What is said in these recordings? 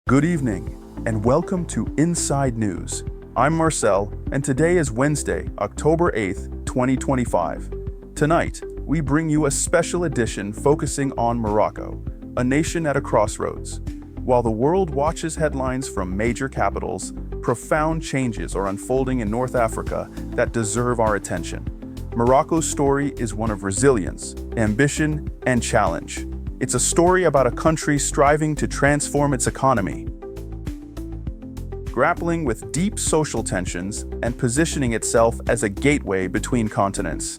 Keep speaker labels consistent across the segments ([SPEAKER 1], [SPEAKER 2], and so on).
[SPEAKER 1] Good evening, and welcome to Inside News. I'm Marcel, and today is Wednesday, October 8th, 2025. Tonight, we bring you a special edition focusing on Morocco, a nation at a crossroads. While the world watches headlines from major capitals, profound changes are unfolding in North Africa that deserve our attention. Morocco's story is one of resilience, ambition, and challenge. It's a story about a country striving to transform its economy, grappling with deep social tensions, and positioning itself as a gateway between continents.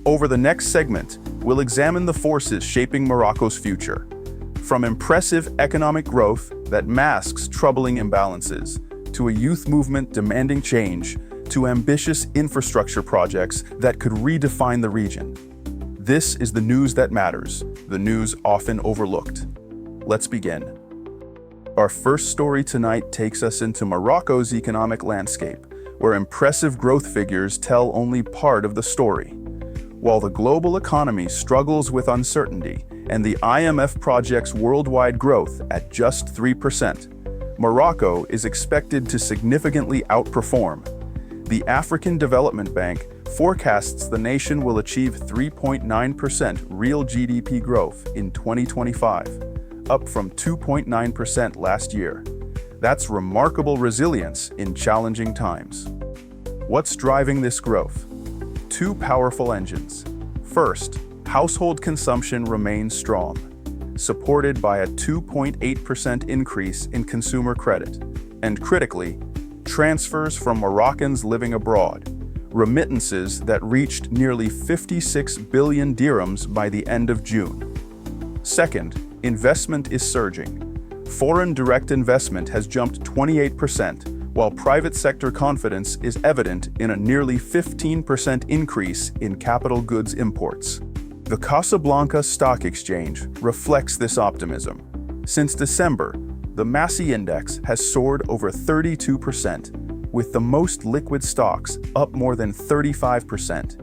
[SPEAKER 1] Over the next segment, we'll examine the forces shaping Morocco's future. From impressive economic growth that masks troubling imbalances, to a youth movement demanding change, to ambitious infrastructure projects that could redefine the region. This is the news that matters, the news often overlooked. Let's begin. Our first story tonight takes us into Morocco's economic landscape, where impressive growth figures tell only part of the story. While the global economy struggles with uncertainty and the IMF projects worldwide growth at just 3%, Morocco is expected to significantly outperform. The African Development Bank forecasts the nation will achieve 3.9% real GDP growth in 2025, up from 2.9% last year. That's remarkable resilience in challenging times. What's driving this growth? Two powerful engines. First, household consumption remains strong, supported by a 2.8% increase in consumer credit, and critically, transfers from Moroccans living abroad, remittances that reached nearly 56 billion dirhams by the end of June. Second, investment is surging. Foreign direct investment has jumped 28%, while private sector confidence is evident in a nearly 15% increase in capital goods imports. The Casablanca Stock Exchange reflects this optimism. Since December, the Massy Index has soared over 32%, with the most liquid stocks up more than 35%.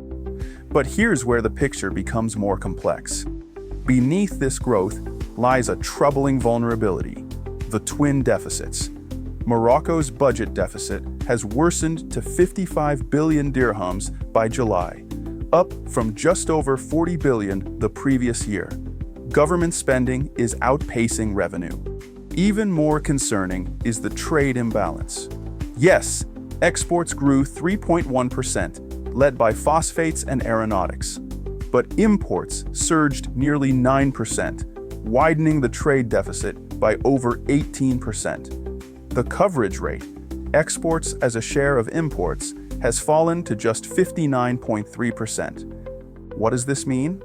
[SPEAKER 1] But here's where the picture becomes more complex. Beneath this growth lies a troubling vulnerability: the twin deficits. Morocco's budget deficit has worsened to 55 billion dirhams by July, up from just over 40 billion the previous year. Government spending is outpacing revenue. Even more concerning is the trade imbalance. Yes, exports grew 3.1%, led by phosphates and aeronautics. But imports surged nearly 9%, widening the trade deficit by over 18%. The coverage rate, exports as a share of imports, has fallen to just 59.3%. What does this mean?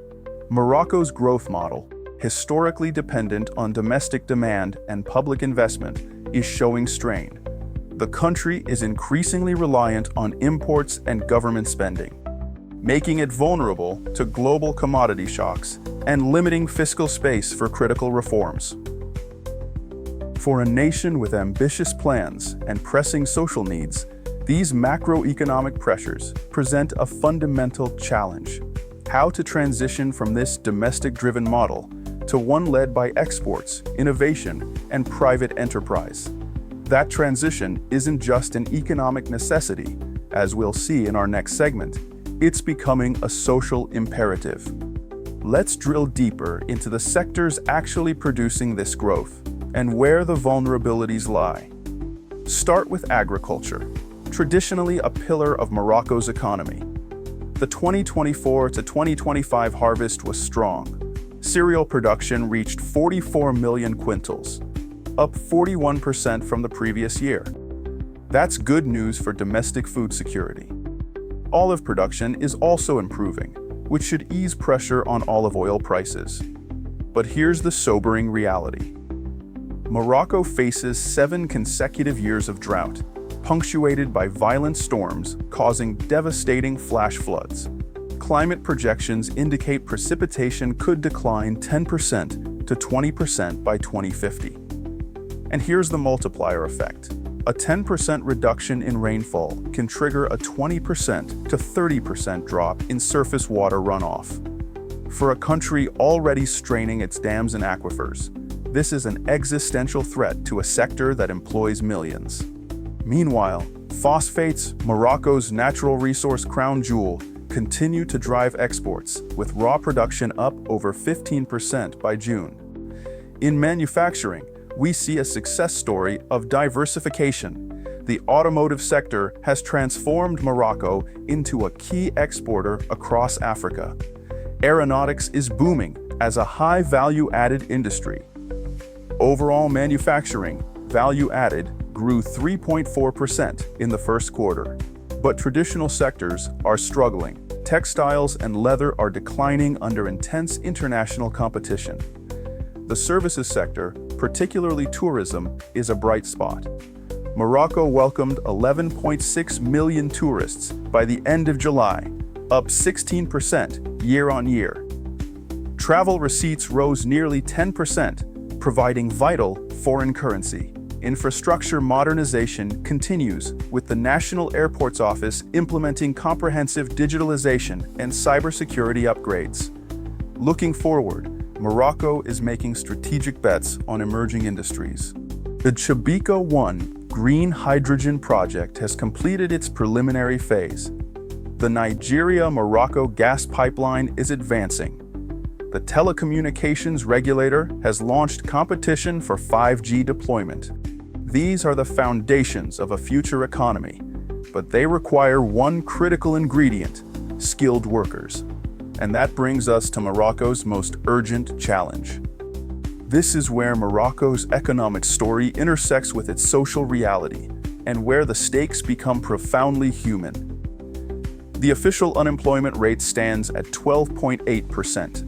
[SPEAKER 1] Morocco's growth model, historically dependent on domestic demand and public investment, is showing strain. The country is increasingly reliant on imports and government spending, making it vulnerable to global commodity shocks and limiting fiscal space for critical reforms. For a nation with ambitious plans and pressing social needs, these macroeconomic pressures present a fundamental challenge: how to transition from this domestic-driven model to one led by exports, innovation, and private enterprise. That transition isn't just an economic necessity, as we'll see in our next segment. It's becoming a social imperative. Let's drill deeper into the sectors actually producing this growth and where the vulnerabilities lie. Start with agriculture, traditionally a pillar of Morocco's economy. The 2024 to 2025 harvest was strong. Cereal production reached 44 million quintals, up 41% from the previous year. That's good news for domestic food security. Olive production is also improving, which should ease pressure on olive oil prices. But here's the sobering reality. Morocco faces 7 consecutive years of drought, punctuated by violent storms causing devastating flash floods. Climate projections indicate precipitation could decline 10% to 20% by 2050. And here's the multiplier effect. A 10% reduction in rainfall can trigger a 20% to 30% drop in surface water runoff. For a country already straining its dams and aquifers, This is an existential threat to a sector that employs millions. Meanwhile, phosphates, Morocco's natural resource crown jewel, continue to drive exports, with raw production up over 15% by June. In manufacturing, we see a success story of diversification. The automotive sector has transformed Morocco into a key exporter across Africa. Aeronautics is booming as a high value-added industry. Overall manufacturing, value added, grew 3.4% in the first quarter. But traditional sectors are struggling. Textiles and leather are declining under intense international competition. The services sector, particularly tourism, is a bright spot. Morocco welcomed 11.6 million tourists by the end of July, up 16% year-on-year. Travel receipts rose nearly 10%, providing vital foreign currency. Infrastructure modernization continues, with the National Airports Office implementing comprehensive digitalization and cybersecurity upgrades. Looking forward, Morocco is making strategic bets on emerging industries. The Chibika 1 green hydrogen project has completed its preliminary phase. The Nigeria-Morocco gas pipeline is advancing. The telecommunications regulator has launched competition for 5G deployment. These are the foundations of a future economy, but they require one critical ingredient: skilled workers. And that brings us to Morocco's most urgent challenge. This is where Morocco's economic story intersects with its social reality, and where the stakes become profoundly human. The official unemployment rate stands at 12.8%.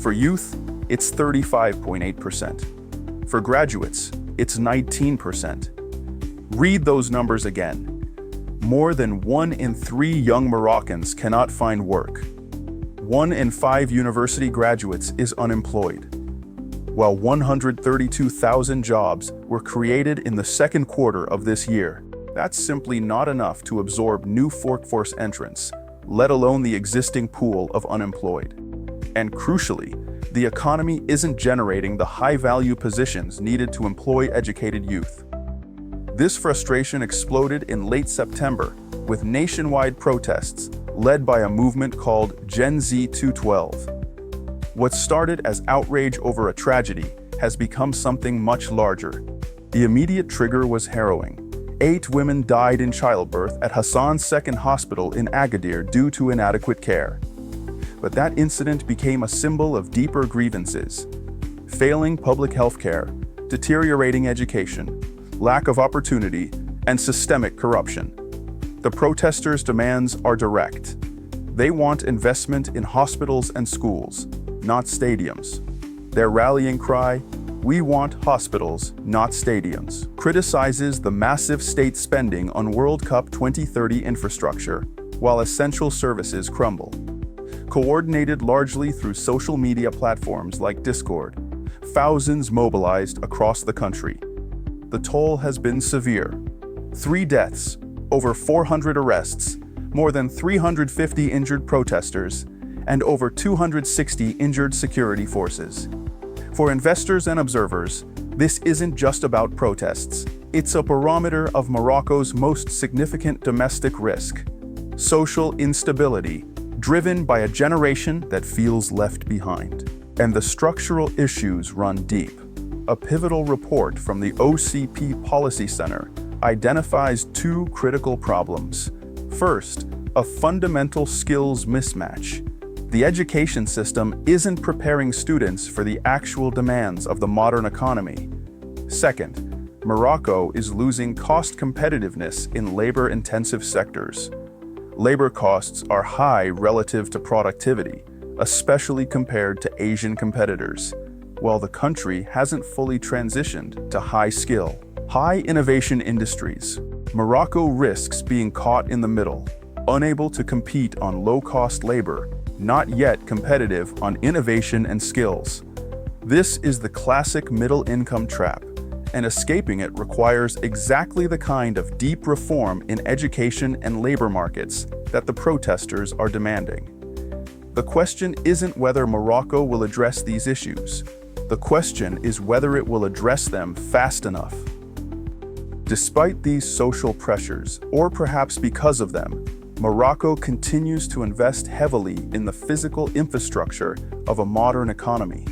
[SPEAKER 1] For youth, it's 35.8%. For graduates, it's 19%. Read those numbers again. More than 1 in 3 young Moroccans cannot find work. 1 in 5 university graduates is unemployed. While 132,000 jobs were created in the second quarter of this year, that's simply not enough to absorb new workforce entrants, let alone the existing pool of unemployed. And crucially, the economy isn't generating the high-value positions needed to employ educated youth. This frustration exploded in late September with nationwide protests led by a movement called GenZ 212. What started as outrage over a tragedy has become something much larger. The immediate trigger was harrowing. 8 women died in childbirth at Hassan's second hospital in Agadir due to inadequate care. But that incident became a symbol of deeper grievances: failing public health care, deteriorating education, lack of opportunity, and systemic corruption. The protesters' demands are direct. They want investment in hospitals and schools, not stadiums. Their rallying cry, "We want hospitals, not stadiums," criticizes the massive state spending on World Cup 2030 infrastructure, while essential services crumble. Coordinated largely through social media platforms like Discord, thousands mobilized across the country. The toll has been severe. 3 deaths, over 400 arrests, more than 350 injured protesters, and over 260 injured security forces. For investors and observers, this isn't just about protests. It's a barometer of Morocco's most significant domestic risk: social instability, driven by a generation that feels left behind. And the structural issues run deep. A pivotal report from the OCP Policy Center identifies 2 critical problems. First, a fundamental skills mismatch. The education system isn't preparing students for the actual demands of the modern economy. Second, Morocco is losing cost competitiveness in labor-intensive sectors. Labor costs are high relative to productivity, especially compared to Asian competitors, while the country hasn't fully transitioned to high-skill, high-innovation industries. Morocco risks being caught in the middle, unable to compete on low-cost labor, not yet competitive on innovation and skills. This is the classic middle-income trap, and escaping it requires exactly the kind of deep reform in education and labor markets that the protesters are demanding. The question isn't whether Morocco will address these issues. The question is whether it will address them fast enough. Despite these social pressures, or perhaps because of them, Morocco continues to invest heavily in the physical infrastructure of a modern economy.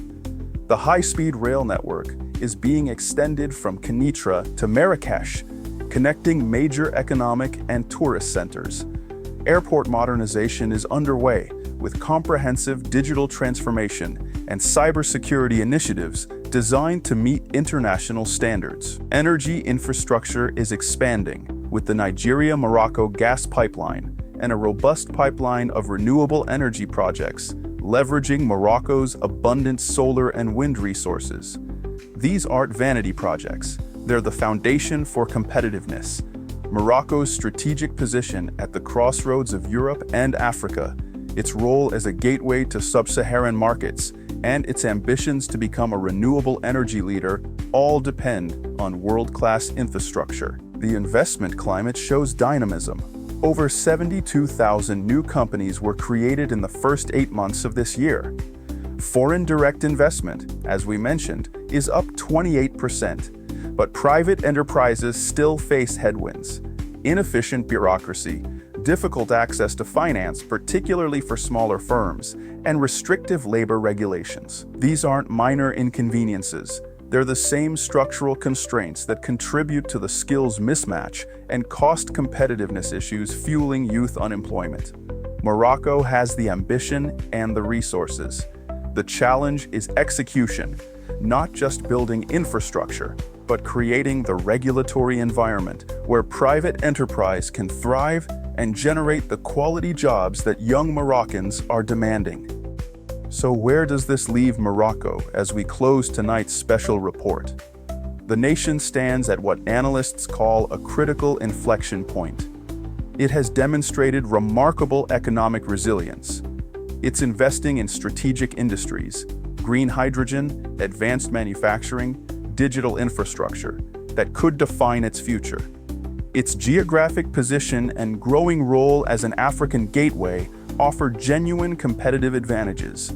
[SPEAKER 1] The high-speed rail network is being extended from Kenitra to Marrakesh, connecting major economic and tourist centers. Airport modernization is underway, with comprehensive digital transformation and cybersecurity initiatives designed to meet international standards. Energy infrastructure is expanding, with the Nigeria-Morocco gas pipeline and a robust pipeline of renewable energy projects, leveraging Morocco's abundant solar and wind resources. These aren't vanity projects, they're the foundation for competitiveness. Morocco's strategic position at the crossroads of Europe and Africa, its role as a gateway to sub-Saharan markets, and its ambitions to become a renewable energy leader all depend on world-class infrastructure. The investment climate shows dynamism. Over 72,000 new companies were created in the first 8 months of this year. Foreign direct investment, as we mentioned, is up 28%, but private enterprises still face headwinds. Inefficient bureaucracy, difficult access to finance, particularly for smaller firms, and restrictive labor regulations. These aren't minor inconveniences. They're the same structural constraints that contribute to the skills mismatch and cost competitiveness issues fueling youth unemployment. Morocco has the ambition and the resources. The challenge is execution, not just building infrastructure, but creating the regulatory environment where private enterprise can thrive and generate the quality jobs that young Moroccans are demanding. So where does this leave Morocco as we close tonight's special report? The nation stands at what analysts call a critical inflection point. It has demonstrated remarkable economic resilience. It's investing in strategic industries, green hydrogen, advanced manufacturing, digital infrastructure that could define its future. Its geographic position and growing role as an African gateway offer genuine competitive advantages.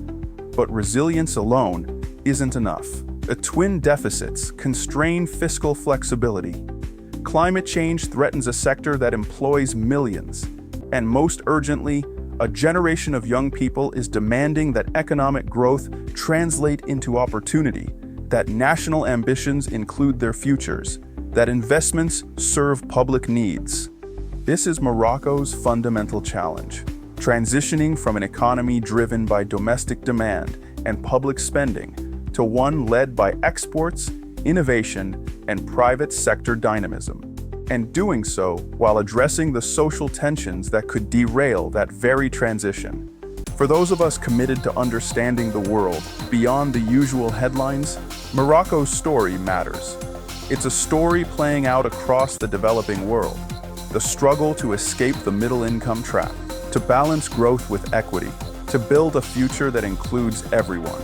[SPEAKER 1] But resilience alone isn't enough. Twin deficits constrain fiscal flexibility. Climate change threatens a sector that employs millions. And most urgently, a generation of young people is demanding that economic growth translate into opportunity, that national ambitions include their futures, that investments serve public needs. This is Morocco's fundamental challenge, transitioning from an economy driven by domestic demand and public spending to one led by exports, innovation, and private sector dynamism, and doing so while addressing the social tensions that could derail that very transition. For those of us committed to understanding the world beyond the usual headlines, Morocco's story matters. It's a story playing out across the developing world, the struggle to escape the middle-income trap, to balance growth with equity, to build a future that includes everyone.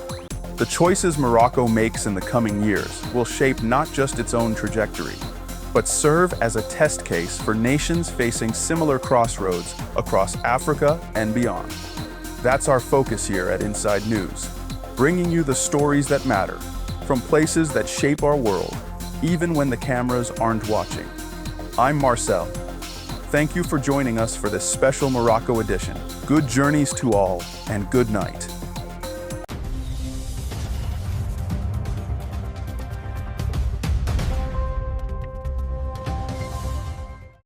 [SPEAKER 1] The choices Morocco makes in the coming years will shape not just its own trajectory, but serve as a test case for nations facing similar crossroads across Africa and beyond. That's our focus here at Inside News, bringing you the stories that matter, from places that shape our world, even when the cameras aren't watching. I'm Marcel. Thank you for joining us for this special Morocco edition. Good journeys to all, and good night.